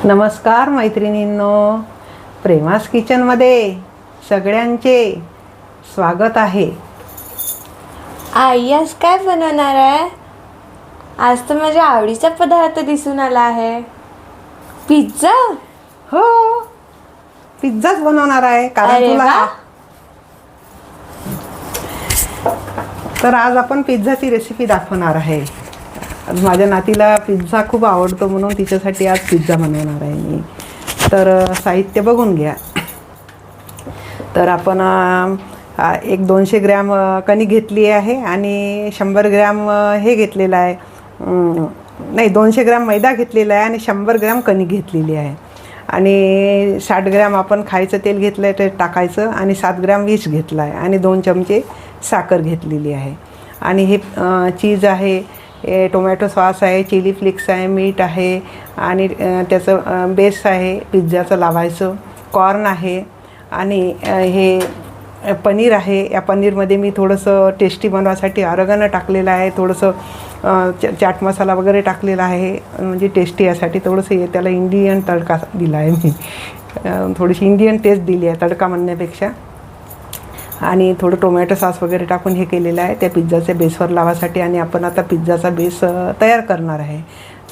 नमस्कार मैत्रिणींनो, प्रेमास किचनमध्ये सगळ्यांचे स्वागत आहे. आई आज काय बनवणार आहे? आज तर माझ्या आवडीचा पदार्थ दिसून आला आहे. पिझ्झा. हो, पिझ्झाच बनवणार आहे. कारण अरे तुला वा. तर आज आपण पिझ्झाची रेसिपी दाखवणार आहे. आज माझ्या नातीला पिझ्झा खूप आवडतो म्हणून तिच्यासाठी आज पिझ्झा बनवणार आहे मी. तर साहित्य बघून घ्या. तर आपण एक 200 ग्रॅम कणिक घेतली आहे आणि 100 ग्रॅम हे घेतलेलं आहे, नाही 200 ग्रॅम मैदा घेतलेला आहे आणि 100 ग्रॅम कणिक घेतलेली आहे. आणि 60 ग्रॅम आपण खायचं तेल घेतलं आहे ते टाकायचं आणि 7 ग्रॅम यीस्ट घेतला आहे आणि 2 चमचे साखर घेतलेली आहे. आणि हे चीज आहे, टोमॅटो सॉस आहे, चिली फ्लेक्स आहे, मीठ आहे आणि त्याचं बेस आहे पिझ्झाचं लावायचं, कॉर्न आहे आणि हे पनीर आहे. या पनीरमध्ये मी थोडंसं टेस्टी बनवासाठी ऑरेगॅनो टाकलेलं आहे, थोडंसं चाट मसाला वगैरे टाकलेला आहे म्हणजे टेस्टी यासाठी. थोडंसं त्याला इंडियन तडका दिला आहे मी, थोडीशी इंडियन टेस्ट दिली आहे तडका म्हणण्यापेक्षा. आणि थोडं टोमॅटो सॉस वगैरे टाकून हे केलेलं आहे त्या पिझ्झाच्या बेसवर लावासाठी. आणि आपण आता पिझ्झाचा बेस तयार करणार आहे.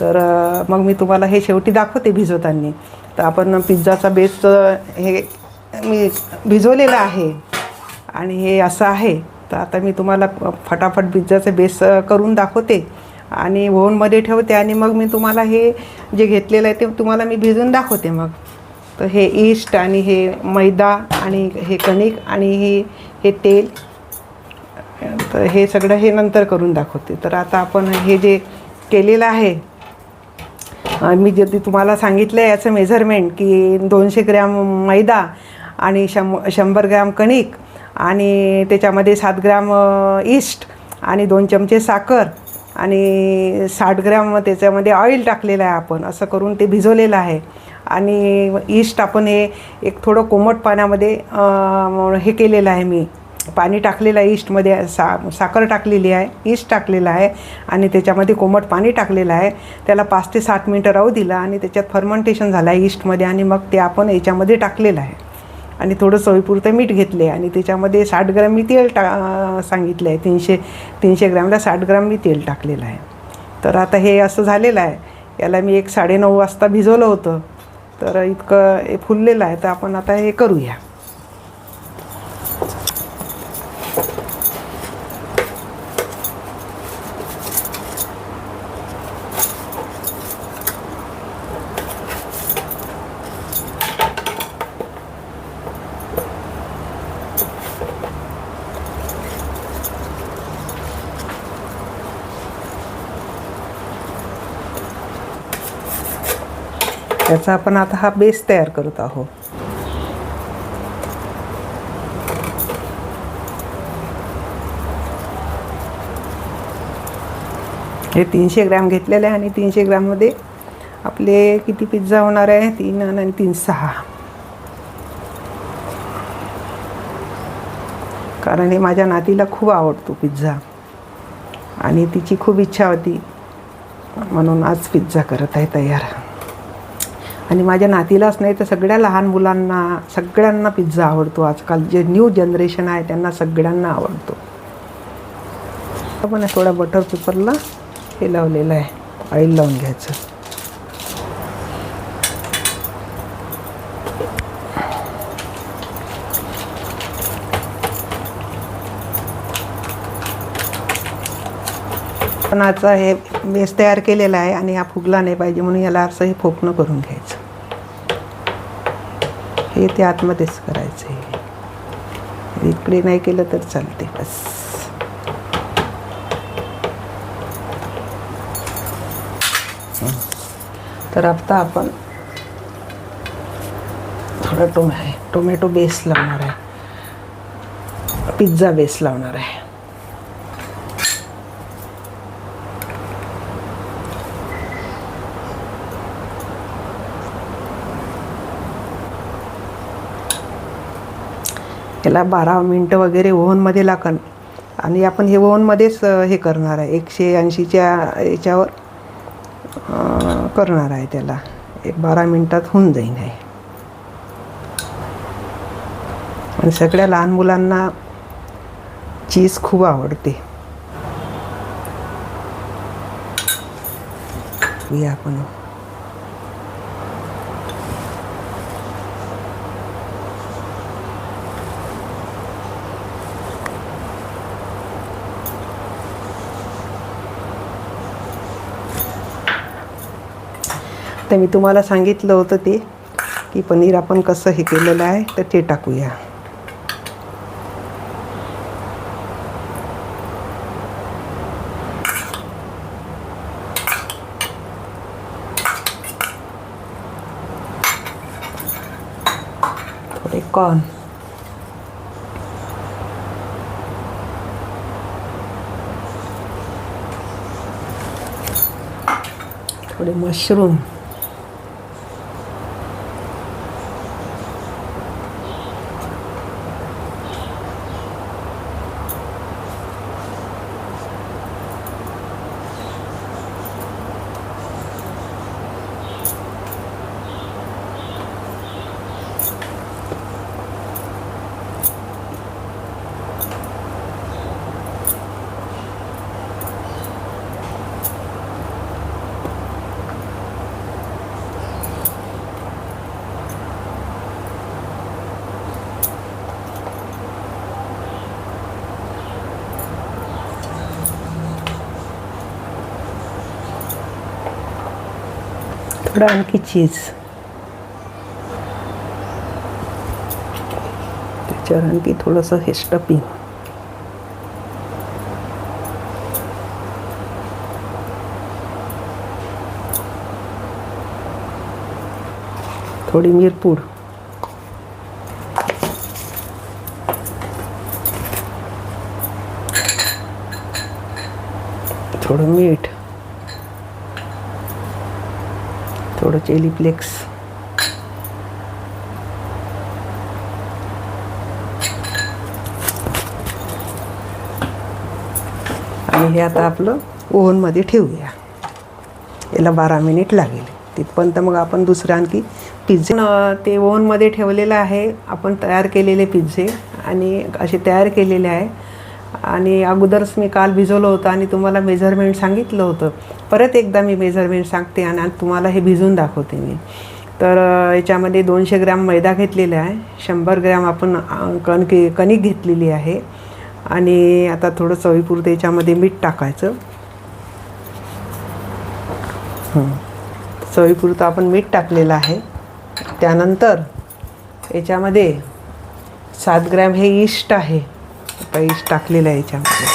तर मग मी तुम्हाला हे शेवटी दाखवते भिजवताना. तर आपण पिझ्झाचा बेस हे मी भिजवलेला आहे आणि हे असं आहे. तर आता मी तुम्हाला फटाफट पिझ्झाचा बेस करून दाखवते आणि ओव्हनमध्ये ठेवते आणि मग मी तुम्हाला हे जे घेतलेलं आहे ते तुम्हाला मी भिजवून दाखवते मग. तर हे ईस्ट आणि हे मैदा आणि हे कणिक आणि हे तेल, तर हे सगळं हे नंतर करून दाखवते. तर आता आपण हे जे केलेलं आहे, मी जे तुम्हाला सांगितलं आहे याचं मेझरमेंट की 200 ग्रॅम मैदा आणि 100 ग्रॅम कणिक आणि त्याच्यामध्ये 7 ग्रॅम ईस्ट आणि 2 चमचे साखर आणि 60 ग्रॅम त्याच्यामध्ये ऑइल टाकलेलं आहे आपण, असं करून ते भिजवलेलं आहे. आणि ईस्ट आपण हे एक थोडं कोमट पाण्यामध्ये हे केलेलं आहे, मी पाणी टाकलेलं आहे ईस्टमध्ये, साखर टाकलेली आहे, ईस्ट टाकलेलं आहे आणि त्याच्यामध्ये कोमट पाणी टाकलेलं आहे. त्याला 5 ते 7 मिनटं राहू दिलं आणि त्याच्यात फर्मेंटेशन झालं आहे ईस्टमध्ये आणि मग ते आपण याच्यामध्ये टाकलेलं आहे. आणि थोडं चवीपुरतं मीठ घेतले आणि त्याच्यामध्ये 60 ग्रॅम मी तेल सांगितलं आहे, 300 ग्रॅमला 60 ग्रॅम मी तेल टाकलेलं आहे. तर आता हे असं झालेलं आहे. याला मी 9:30 वाजता भिजवलं होतं, तर इतकं हे फुललेलं आहे. तर आपण आता हे करूया. त्याचा आपण आता हा बेस तयार करत आहोत. हे 300 ग्रॅम घेतलेले आहे आणि 300 ग्रॅममध्ये आपले किती पिझ्झा होणार आहे? 3 आणि 3 6. कारण हे माझ्या नातीला खूप आवडतो पिझ्झा आणि तिची खूप इच्छा होती म्हणून आज पिझ्झा करत आहे तयार. आणि माझ्या नातीलाच नाही तर सगळ्या लहान मुलांना सगळ्यांना पिझ्झा आवडतो. आजकाल जे न्यू जनरेशन आहे त्यांना सगळ्यांना आवडतो. आपण थोडा बटर पेपरला हे लावलेलं आहे, ऑइल लावून घ्यायचं. पण आता हे बेस तयार केलेला आहे आणि हा फुगला नाही पाहिजे म्हणून याला असं हे फोपणं करून घ्यायचं. हे ते आतमध्येच करायचं आहे, इकडे नाही केलं तर चालते बस. तर आता आपण थोडा टोमॅटो बेस लावणार आहे, पिझ्झा बेस लावणार आहे. याला 12 मिनटं वगैरे ओव्हनमध्ये लागेल आणि आपण हे ओव्हनमध्येच हे करणार आहे, 180च्या याच्यावर करणार आहे त्याला एक 12 मिनटात होऊन जाईन आहे. आणि सगळ्या लहान मुलांना चीज खूप आवडते. आपण तर मी तुम्हाला सांगितलं होतं ते की पनीर आपण कसं हे केलेलं आहे, तर ते टाकूया. थोडे कॉर्न, थोडे मशरूम, थोडं आणखी चीज, त्याच्यावर आणखी थोडंसं हे स्टफिंग, थोडी मिरपूड, थोडं मीठ, थोडं चिली फ्लेक्स, आणि हे आता आपलं ओव्हनमध्ये ठेवूया. याला 12 मिनिट लागेल. तिथपर्यंत मग आपण दुसरं आणखी पिझ्झे ते ओव्हनमध्ये ठेवलेलं आहे. आपण तयार केलेले पिझ्झे आणि असे तयार केलेले आहे. आणि अगोदरच मी काल भिजवलं होतं आणि तुम्हाला मेजरमेंट सांगितलं होतं. परत एकदा मी मेजरमेंट सांगते आणि तुम्हाला हे भिजवून दाखवते मी. तर याच्यामध्ये 200 ग्रॅम मैदा घेतलेला आहे, 100 ग्रॅम आपण कणिक घेतलेली आहे. आणि आता थोडं चवीपुरतं याच्यामध्ये मीठ टाकायचं. चवीपुरतं आपण मीठ टाकलेलं आहे. त्यानंतर याच्यामध्ये 7 ग्रॅम हे ईस्ट आहे, ईस्ट टाकलेलं आहे याच्यामध्ये.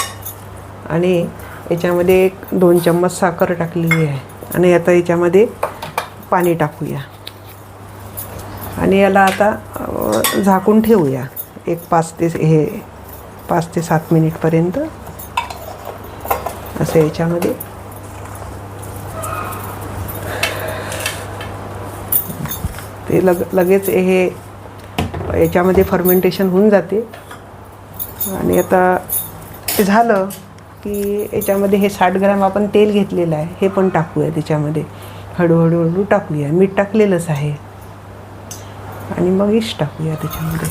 आणि याच्यामध्ये 2 चम्मच साखर टाकलेली आहे. आणि आता याच्यामध्ये पाणी टाकूया आणि याला आता झाकून ठेवूया एक 5 ते 7 मिनिटपर्यंत. असं याच्यामध्ये ते लगेच हे याच्यामध्ये फर्मेंटेशन होऊन जाते. आणि आता ते झालं की याच्यामध्ये हे 60 ग्रॅम आपण तेल घेतलेलं आहे, हे पण टाकूया त्याच्यामध्ये. हळूहळू टाकूया. मीठ टाकलेलंच आहे. आणि मग ईस्ट टाकूया त्याच्यामध्ये.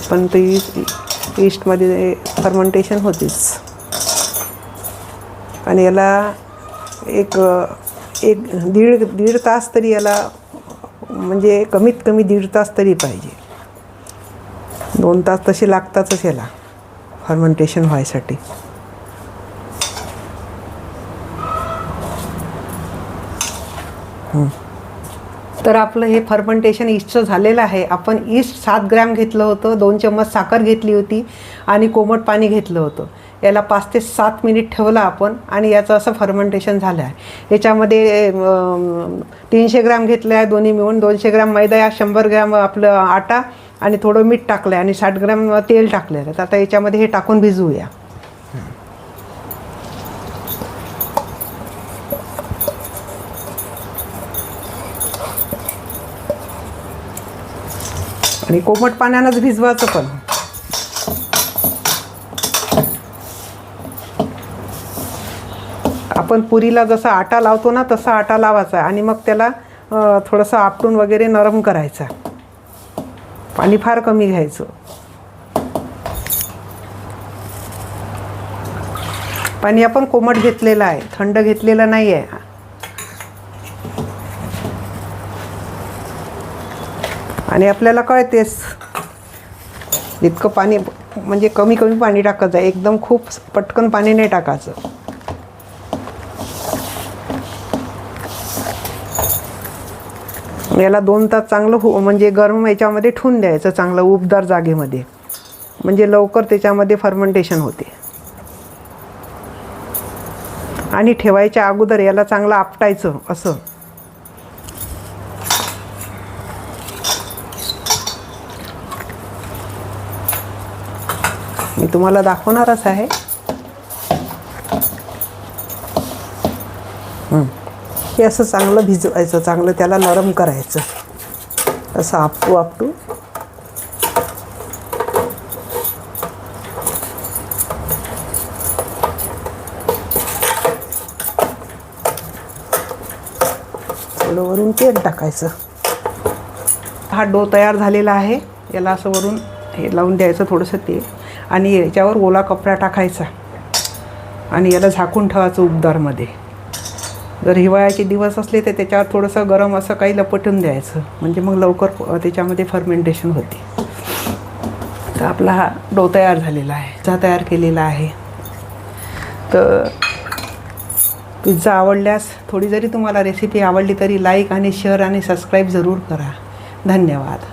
पण ते ईस्टमध्ये फर्मेंटेशन होतेच. आणि याला एक दीड तास तरी याला, म्हणजे कमीत कमी 1.5 तास तरी पाहिजे. 2 तास तसे लागतातच याला फर्मेंटेशन व्हायसाठी. तर आपलं हे फर्मेंटेशन ईस्टचं झालेलं आहे. आपण ईस्ट 7 ग्रॅम घेतलं होतं, 2 चम्मच साखर घेतली होती आणि कोमट पाणी घेतलं होतं. याला 5 ते 7 मिनिट ठेवलं आपण आणि याचं असं फर्मेंटेशन झालं आहे. याच्यामध्ये 300 ग्रॅम घेतलं आहे दोन्ही मिळून. 200 ग्रॅम मैदा, या 100 ग्रॅम आपलं आटा आणि थोडं मीठ टाकलं आहे आणि 60 ग्रॅम तेल टाकलेलं आहे. आता याच्यामध्ये हे टाकून भिजवूया. आणि कोमट पाण्यानंच भिजवायचं. पण आपण पुरीला जसा आटा लावतो ना तसा आटा लावायचा आणि मग त्याला थोडंसं आपटून वगैरे नरम करायचा. पाणी फार कमी घ्यायचं. पाणी आपण कोमट घेतलेलं आहे, थंड घेतलेलं नाही आहे. आणि आपल्याला कळतेच इतकं पाणी म्हणजे कमी कमी पाणी टाकायचं आहे, एकदम खूप पटकन पाणी नाही टाकायचं. याला 2 तास चांगलं म्हणजे गरम याच्यामध्ये ठेवून द्यायचं, चांगलं उबदार जागेमध्ये, म्हणजे लवकर त्याच्यामध्ये फर्मेंटेशन होते. आणि ठेवायच्या अगोदर याला चांगलं आपटायचं असं. मी तुम्हाला दाखवणारच आहे. हे असं चांगलं भिजवायचं, चांगलं त्याला नरम करायचं, असं आपटू थोडं वरून तेल टाकायचं. हा डो तयार झालेला आहे. याला असं वरून हे लावून द्यायचं थोडंसं तेल आणि याच्यावर ओला कपडा टाकायचा आणि याला झाकून ठेवायचं उबदारमध्ये. जर हिवाळ्याचे दिवस असले तर त्याच्यावर थोडंसं गरम असं काही लपटून द्यायचं, म्हणजे मग लवकर त्याच्यामध्ये फर्मेंटेशन होते. तर आपला हा डो तयार झालेला आहे, पिझ्झा तयार केलेला आहे. तर पिझ्झा आवडल्यास थोडी जरी तुम्हाला रेसिपी आवडली तरी लाईक आणि शेअर आणि सबस्क्राईब जरूर करा. धन्यवाद.